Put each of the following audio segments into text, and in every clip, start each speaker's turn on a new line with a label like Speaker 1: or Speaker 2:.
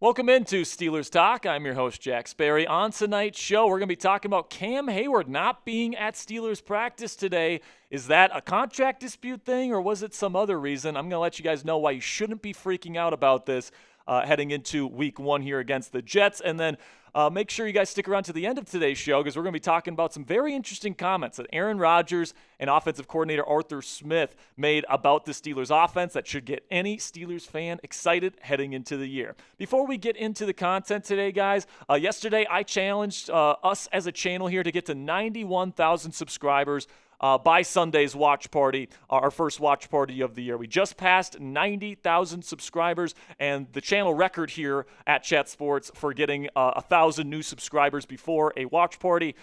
Speaker 1: Welcome into Steelers Talk. I'm your host, Jack Sperry. On tonight's show, we're going to be talking about Cam Heyward not being at Steelers practice today. Is that a contract dispute thing, or was it some other reason? I'm going to let you guys know why you shouldn't be freaking out about this heading into Week 1 here against the Jets. And then make sure you guys stick around to the end of today's show because we're going to be talking about some very interesting comments that Aaron Rodgers and offensive coordinator Arthur Smith made about the Steelers offense that should get any Steelers fan excited heading into the year. Before we get into the content today, guys, yesterday I challenged us as a channel here to get to 91,000 subscribers by Sunday's watch party, our first watch party of the year. We just passed 90,000 subscribers, and the channel record here at Chat Sports for getting 1,000 new subscribers before a watch party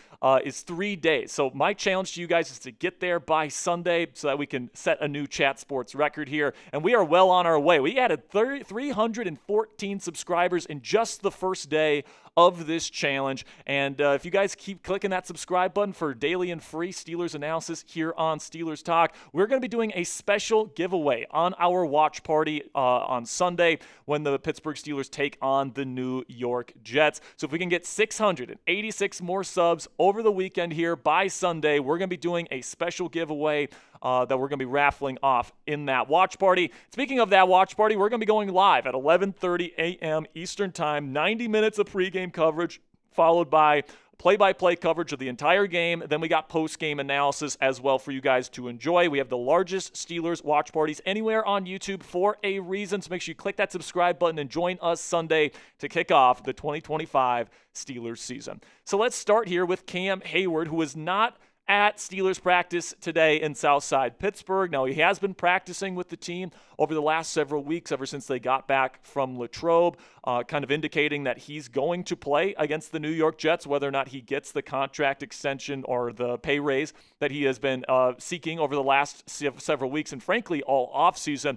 Speaker 1: is 3 days. So my challenge to you guys is to get there by Sunday so that we can set a new Chat Sports record here, and we are well on our way. We added 314 subscribers in just the first day of this challenge, and if you guys keep clicking that subscribe button for daily and free Steelers analysis here on Steelers Talk, we're going to be doing a special giveaway on our watch party on Sunday when the Pittsburgh Steelers take on the New York Jets. So if we can get 686 more subs over the weekend here by Sunday, we're going to be doing a special giveaway that we're going to be raffling off in that watch party. Speaking of that watch party, we're going to be going live at 11:30 a.m. Eastern Time, 90 minutes of pregame coverage, followed by play-by-play coverage of the entire game. Then we got post-game analysis as well for you guys to enjoy. We have the largest Steelers watch parties anywhere on YouTube for a reason, so make sure you click that subscribe button and join us Sunday to kick off the 2025 Steelers season. So let's start here with Cam Heyward, who is not at Steelers practice today in Southside Pittsburgh. Now, he has been practicing with the team over the last several weeks, ever since they got back from Latrobe, kind of indicating that he's going to play against the New York Jets, whether or not he gets the contract extension or the pay raise that he has been seeking over the last several weeks and, frankly, all offseason.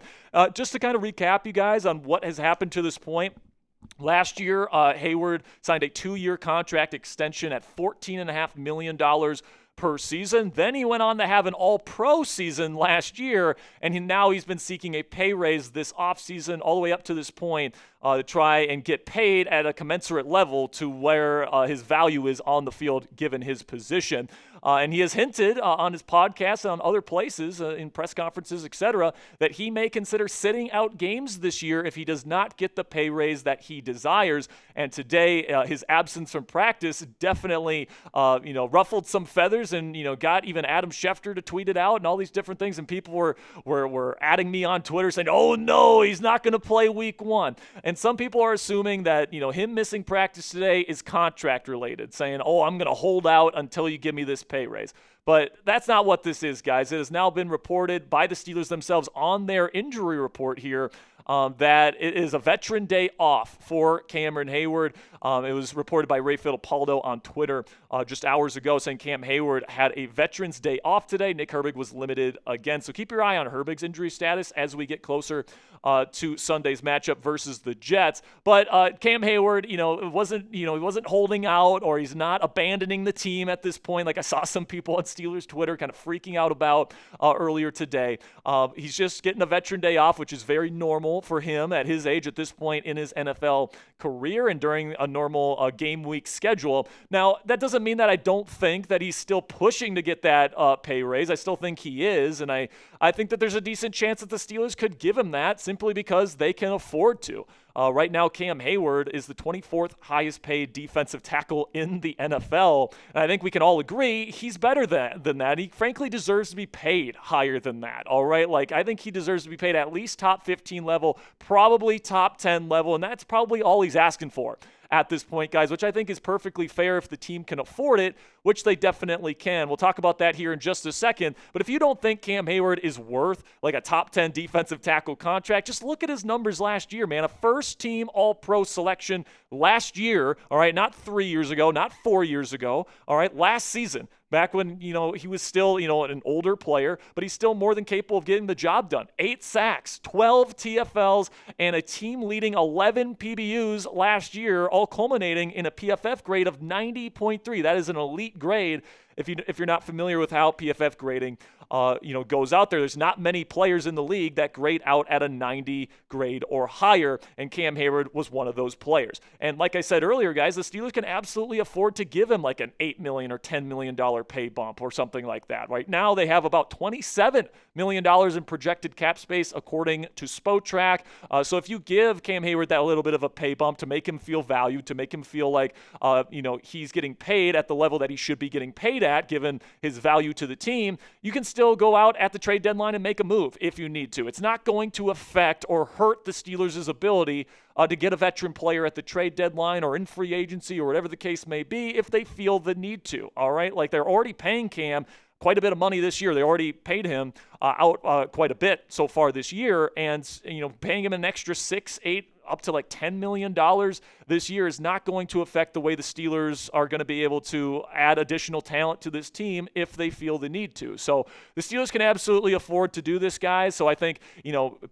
Speaker 1: Just to kind of recap you guys on what has happened to this point. Last year, Hayward signed a 2-year contract extension at $14.5 million per season. Then he went on to have an all-pro season last year, and now he's been seeking a pay raise this offseason all the way up to this point to try and get paid at a commensurate level to where his value is on the field given his position. And he has hinted on his podcast and on other places, in press conferences, etc., that he may consider sitting out games this year if he does not get the pay raise that he desires. And today, his absence from practice definitely, ruffled some feathers and, got even Adam Schefter to tweet it out and all these different things. And people were adding me on Twitter saying, oh, no, he's not going to play Week 1. And some people are assuming that, him missing practice today is contract related, saying, oh, I'm going to hold out until you give me this pay raise. But that's not what this is, guys. It has now been reported by the Steelers themselves on their injury report here that it is a veteran day off for Cameron Heyward. It was reported by Ray Fittipaldo on Twitter just hours ago saying Cam Heyward had a veteran's day off today. Nick Herbig was limited again. So keep your eye on Herbig's injury status as we get closer to Sunday's matchup versus the Jets. But Cam Heyward, he wasn't holding out or he's not abandoning the team at this point. Like I saw some people on Steelers Twitter kind of freaking out about earlier today. He's just getting a veteran day off, which is very normal for him at his age at this point in his NFL career and during a normal game week schedule. Now, that doesn't mean that I don't think that he's still pushing to get that pay raise. I still think he is, and I think that there's a decent chance that the Steelers could give him that simply because they can afford to. Right now, Cam Heyward is the 24th highest paid defensive tackle in the NFL. And I think we can all agree he's better than that. He frankly deserves to be paid higher than that. All right. I think he deserves to be paid at least top 15 level, probably top 10 level. And that's probably all he's asking for at this point, guys, which I think is perfectly fair if the team can afford it, which they definitely can. We'll talk about that here in just a second. But if you don't think Cam Heyward is worth a top 10 defensive tackle contract, just look at his numbers last year, man. A first-team All-Pro selection last year, all right, not 3 years ago, not 4 years ago, all right, last season. Back when, he was still, an older player, but he's still more than capable of getting the job done. 8 sacks, 12 TFLs, and a team-leading 11 PBUs last year, all culminating in a PFF grade of 90.3. That is an elite grade if you're not familiar with how PFF grading goes out there, there's not many players in the league that grade out at a 90 grade or higher, and Cam Heyward was one of those players. And like I said earlier, guys, the Steelers can absolutely afford to give him like an $8 million or $10 million pay bump or something like that. Right now, they have about $27 million in projected cap space according to Spotrac. So if you give Cam Heyward that little bit of a pay bump to make him feel valued, to make him feel like he's getting paid at the level that he should be getting paid at, given his value to the team, you can still go out at the trade deadline and make a move if you need to. It's not going to affect or hurt the Steelers' ability to get a veteran player at the trade deadline or in free agency or whatever the case may be if they feel the need to, all right? Like, they're already paying Cam quite a bit of money this year. They already paid him out quite a bit so far this year, and paying him an extra 6, 8, up to like $10 million this year is not going to affect the way the Steelers are going to be able to add additional talent to this team if they feel the need to. So the Steelers can absolutely afford to do this, guys. So I think,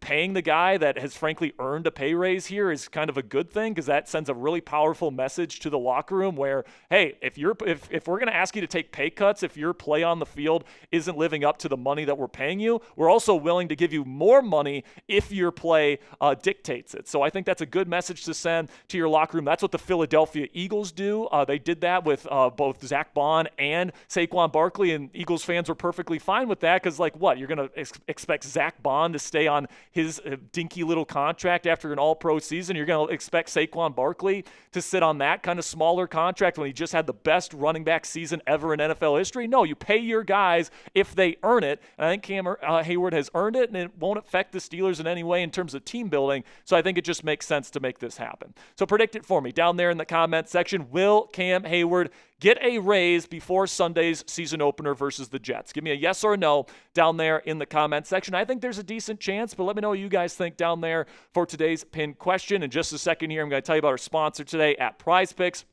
Speaker 1: paying the guy that has frankly earned a pay raise here is kind of a good thing, because that sends a really powerful message to the locker room where, hey, if we're going to ask you to take pay cuts, if your play on the field isn't living up to the money that we're paying you, we're also willing to give you more money if your play dictates it. So I think that's a good message to send to your locker room. That's what the Philadelphia Eagles do. They did that with both Zach Bond and Saquon Barkley, and Eagles fans were perfectly fine with that, because you're going to expect Zach Bond to stay on his dinky little contract after an all-pro season? You're going to expect Saquon Barkley to sit on that kind of smaller contract when he just had the best running back season ever in NFL history? No, you pay your guys if they earn it, and I think Cam Heyward has earned it, and it won't affect the Steelers in any way in terms of team building, so I think it just makes sense to make this happen. So predict it for me down there in the comment section. Will Cam Heyward get a raise before Sunday's season opener versus the Jets? Give me a yes or a no down there in the comment section. I think there's a decent chance, but let me know what you guys think down there for today's pinned question. In just a second here, I'm going to tell you about our sponsor today at PrizePicks.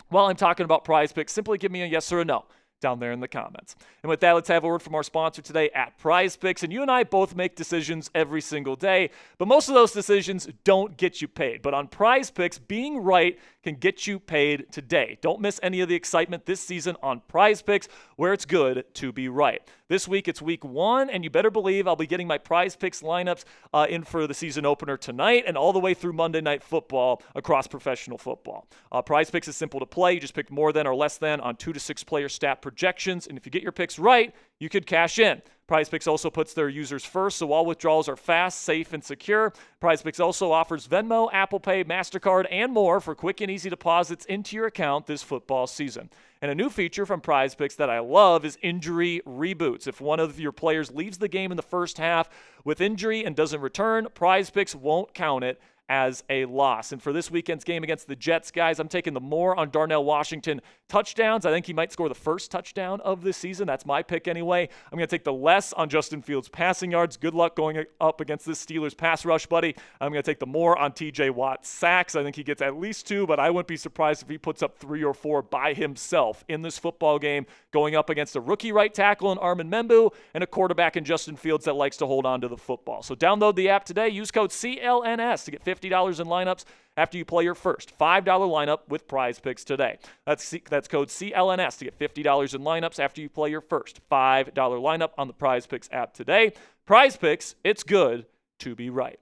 Speaker 1: While I'm talking about PrizePicks, simply give me a yes or a no down there in the comments. And with that, let's have a word from our sponsor today at PrizePicks. And you and I both make decisions every single day, but most of those decisions don't get you paid. But on PrizePicks, being right can get you paid today. Don't miss any of the excitement this season on PrizePicks, where it's good to be right. This week, it's week 1, and you better believe I'll be getting my PrizePicks lineups in for the season opener tonight and all the way through Monday Night Football across professional football. PrizePicks is simple to play. You just pick more than or less than on 2 to 6 player stat projections, and if you get your picks right, you could cash in. PrizePicks also puts their users first, so all withdrawals are fast, safe, and secure. PrizePicks also offers Venmo, Apple Pay, MasterCard, and more for quick and easy deposits into your account this football season. And a new feature from PrizePicks that I love is injury reboots. If one of your players leaves the game in the first half with injury and doesn't return, PrizePicks won't count it as a loss. And for this weekend's game against the Jets, guys, I'm taking the more on Darnell Washington touchdowns. I think he might score the first touchdown of this season. That's my pick anyway. I'm going to take the less on Justin Fields' passing yards. Good luck going up against this Steelers pass rush, buddy. I'm going to take the more on TJ Watt's sacks. I think he gets at least 2, but I wouldn't be surprised if he puts up 3 or 4 by himself in this football game, going up against a rookie right tackle in Armin Membu and a quarterback in Justin Fields that likes to hold on to the football. So download the app today. Use code CLNS to get $50 in lineups after you play your first $5 lineup with PrizePicks today. That's code CLNS to get $50 in lineups after you play your first $5 lineup on the PrizePicks app today. PrizePicks, it's good to be right.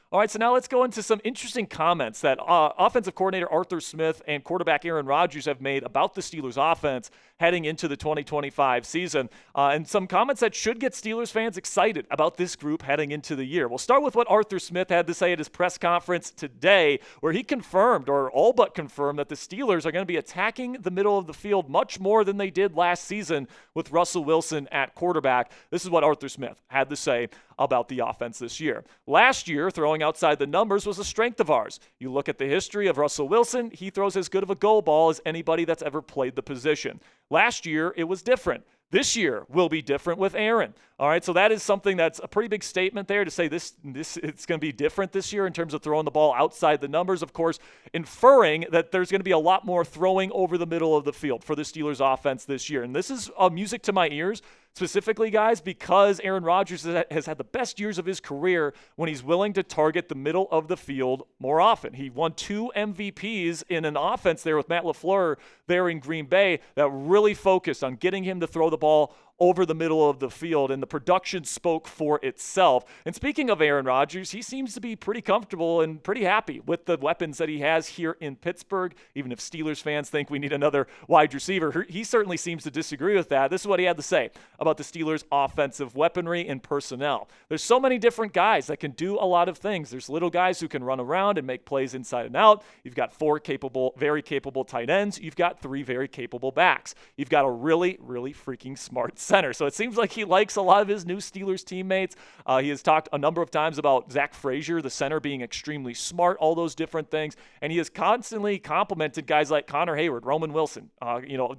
Speaker 1: All right, so now let's go into some interesting comments that offensive coordinator Arthur Smith and quarterback Aaron Rodgers have made about the Steelers offense heading into the 2025 season, and some comments that should get Steelers fans excited about this group heading into the year. We'll start with what Arthur Smith had to say at his press conference today, where he confirmed, or all but confirmed, that the Steelers are going to be attacking the middle of the field much more than they did last season with Russell Wilson at quarterback. This is what Arthur Smith had to say about the offense this year. Last year, throwing outside the numbers was a strength of ours. You look at the history of Russell Wilson, he throws as good of a go ball as anybody that's ever played the position. Last year, it was different. This year will be different with Aaron. All right, so that is something that's a pretty big statement there to say this it's going to be different this year in terms of throwing the ball outside the numbers, of course, inferring that there's going to be a lot more throwing over the middle of the field for the Steelers offense this year. And this is music to my ears. specifically, guys, because Aaron Rodgers has had the best years of his career when he's willing to target the middle of the field more often. He won 2 MVPs in an offense there with Matt LaFleur there in Green Bay that really focused on getting him to throw the ball over the middle of the field, and the production spoke for itself. And speaking of Aaron Rodgers, he seems to be pretty comfortable and pretty happy with the weapons that he has here in Pittsburgh, even if Steelers fans think we need another wide receiver. He certainly seems to disagree with that. This is what he had to say about the Steelers' offensive weaponry and personnel. There's so many different guys that can do a lot of things. There's little guys who can run around and make plays inside and out. You've got 4 very capable tight ends. You've got 3 very capable backs. You've got a really, really freaking smart center. So it seems like he likes a lot of his new Steelers teammates. He has talked a number of times about Zach Frazier, the center, being extremely smart, all those different things. And he has constantly complimented guys like Connor Hayward, Roman Wilson,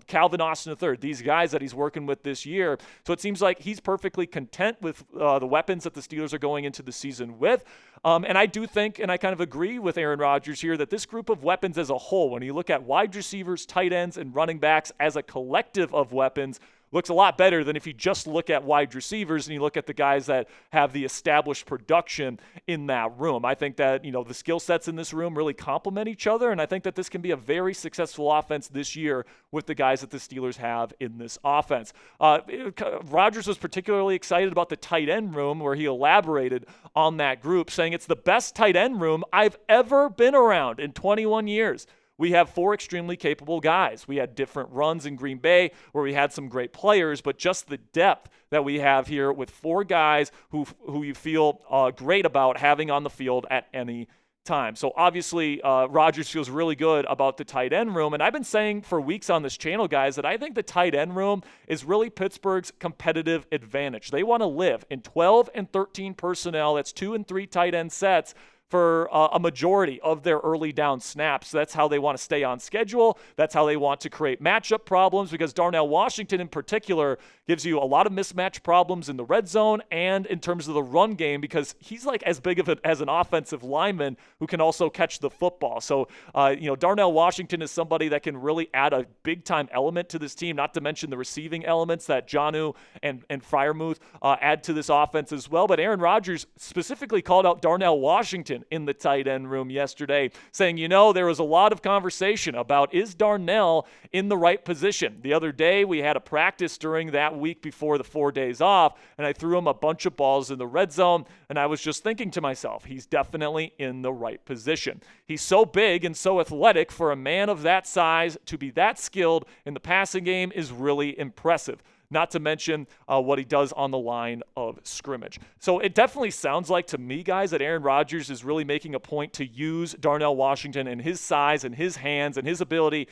Speaker 1: Calvin Austin III, these guys that he's working with this year. So it seems like he's perfectly content with the weapons that the Steelers are going into the season with. And I do think, and I kind of agree with Aaron Rodgers here, that this group of weapons as a whole, when you look at wide receivers, tight ends, and running backs as a collective of weapons, looks a lot better than if you just look at wide receivers and you look at the guys that have the established production in that room. I think that, the skill sets in this room really complement each other, and I think that this can be a very successful offense this year with the guys that the Steelers have in this offense. Rodgers was particularly excited about the tight end room, where he elaborated on that group, saying it's the best tight end room I've ever been around in 21 years. We have 4 extremely capable guys. We had different runs in Green Bay where we had some great players, but just the depth that we have here with 4 guys who you feel great about having on the field at any time. So obviously, Rodgers feels really good about the tight end room. And I've been saying for weeks on this channel, guys, that I think the tight end room is really Pittsburgh's competitive advantage. They want to live in 12 and 13 personnel. That's 2 and 3 tight end sets for a majority of their early down snaps. That's how they want to stay on schedule. That's how they want to create matchup problems, because Darnell Washington in particular gives you a lot of mismatch problems in the red zone and in terms of the run game, because he's like as big of as an offensive lineman who can also catch the football. So, Darnell Washington is somebody that can really add a big-time element to this team, not to mention the receiving elements that Jonnu and Freiermuth add to this offense as well. But Aaron Rodgers specifically called out Darnell Washington in the tight end room yesterday, saying, there was a lot of conversation about, is Darnell in the right position? The other day, we had a practice during that week before the 4 days off, and I threw him a bunch of balls in the red zone, and I was just thinking to myself, he's definitely in the right position. He's so big and so athletic. For a man of that size to be that skilled in the passing game is really impressive. Not to mention what he does on the line of scrimmage. So it definitely sounds like to me, guys, that Aaron Rodgers is really making a point to use Darnell Washington and his size and his hands and his ability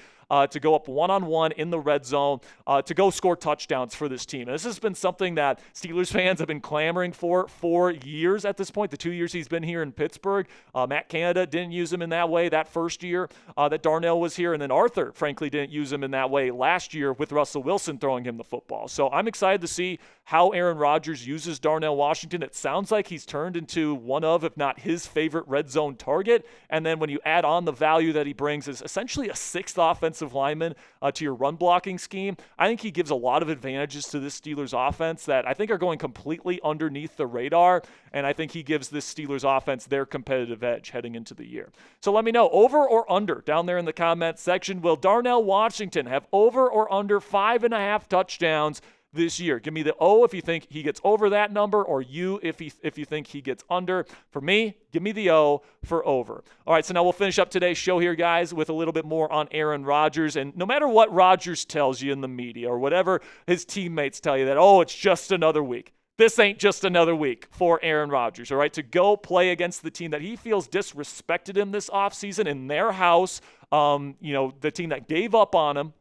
Speaker 1: to go up one-on-one in the red zone, to go score touchdowns for this team. And this has been something that Steelers fans have been clamoring for years at this point, the 2 years he's been here in Pittsburgh. Matt Canada didn't use him in that way that first year that Darnell was here, and then Arthur, frankly, didn't use him in that way last year with Russell Wilson throwing him the football. So I'm excited to see how Aaron Rodgers uses Darnell Washington. It sounds like he's turned into one of, if not his favorite red zone target. And then when you add on the value that he brings as essentially a 6th offensive lineman to your run blocking scheme, I think he gives a lot of advantages to this Steelers offense that I think are going completely underneath the radar. And I think he gives this Steelers offense their competitive edge heading into the year. So let me know, over or under, down there in the comment section. Will Darnell Washington have over or under 5.5 touchdowns this year? Give me the O if you think he gets over that number, or U if you think he gets under. For me, give me the O for over. All right, so now we'll finish up today's show here, guys, with a little bit more on Aaron Rodgers. And no matter what Rodgers tells you in the media or whatever his teammates tell you, that, it's just another week. This ain't just another week for Aaron Rodgers, all right, to go play against the team that he feels disrespected him this offseason in their house, the team that gave up on him.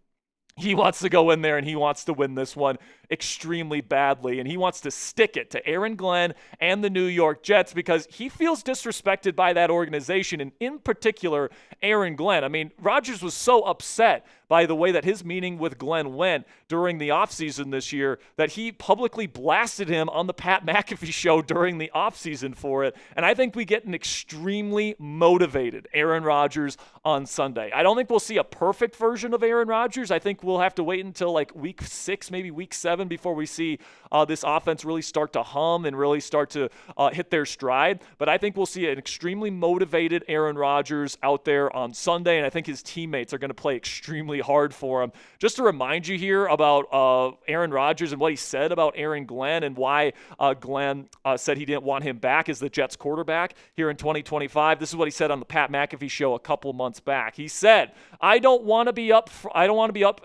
Speaker 1: He wants to go in there and he wants to win this one extremely badly, and he wants to stick it to Aaron Glenn and the New York Jets because he feels disrespected by that organization, and in particular, Aaron Glenn. I mean, Rodgers was so upset by the way that his meeting with Glenn went during the offseason this year, that he publicly blasted him on the Pat McAfee show during the offseason for it. And I think we get an extremely motivated Aaron Rodgers on Sunday. I don't think we'll see a perfect version of Aaron Rodgers. I think we'll have to wait until like week 6, maybe week 7 before we see this offense really start to hum and really start to hit their stride. But I think we'll see an extremely motivated Aaron Rodgers out there on Sunday, and I think his teammates are going to play extremely hard for him. Just to remind you here about Aaron Rodgers and what he said about Aaron Glenn and why Glenn said he didn't want him back as the Jets quarterback here in 2025. This is what he said on the Pat McAfee show a couple months back. He said, I don't want to be up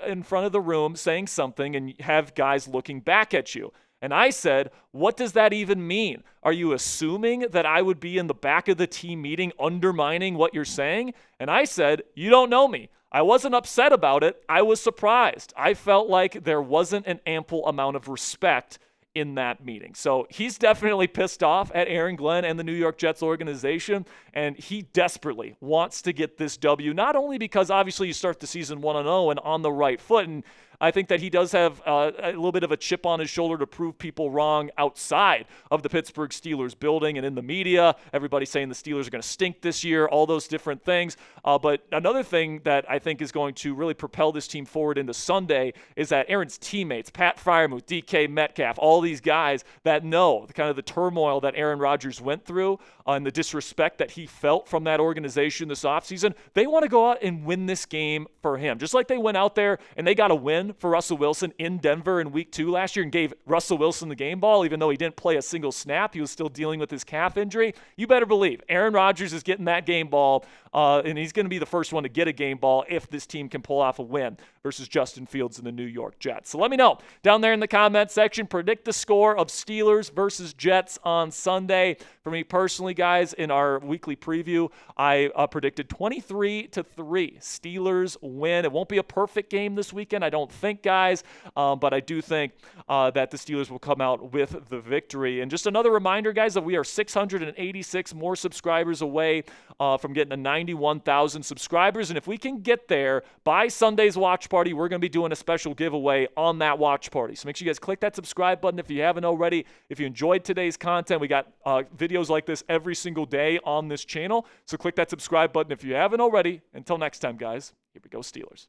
Speaker 1: in front of the room saying something and have guys looking back at you. And I said, what does that even mean? Are you assuming that I would be in the back of the team meeting undermining what you're saying? And I said, you don't know me. I wasn't upset about it. I was surprised. I felt like there wasn't an ample amount of respect in that meeting. So he's definitely pissed off at Aaron Glenn and the New York Jets organization, and he desperately wants to get this W, not only because obviously you start the season 1-0 and on the right foot, and I think that he does have a little bit of a chip on his shoulder to prove people wrong outside of the Pittsburgh Steelers building and in the media. Everybody's saying the Steelers are going to stink this year, all those different things. But another thing that I think is going to really propel this team forward into Sunday is that Aaron's teammates, Pat Freiermuth, DK Metcalf, all these guys that know the kind of the turmoil that Aaron Rodgers went through and the disrespect that he felt from that organization this offseason, they want to go out and win this game for him. Just like they went out there and they got a win for Russell Wilson in Denver in week 2 last year and gave Russell Wilson the game ball, even though he didn't play a single snap. He was still dealing with his calf injury. You better believe Aaron Rodgers is getting that game ball, and he's going to be the first one to get a game ball if this team can pull off a win versus Justin Fields and the New York Jets. So let me know down there in the comment section. Predict the score of Steelers versus Jets on Sunday. For me personally, guys, in our weekly preview, I predicted 23-3 Steelers win. It won't be a perfect game this weekend, I don't think, guys, but I do think that the Steelers will come out with the victory. And just another reminder, guys, that we are 686 more subscribers away from getting to 91,000 subscribers. And if we can get there by Sunday's watch party, we're going to be doing a special giveaway on that watch party. So make sure you guys click that subscribe button if you haven't already. If you enjoyed today's content, we got videos like this every single day on this channel. So click that subscribe button if you haven't already. Until next time, guys, here we go, Steelers.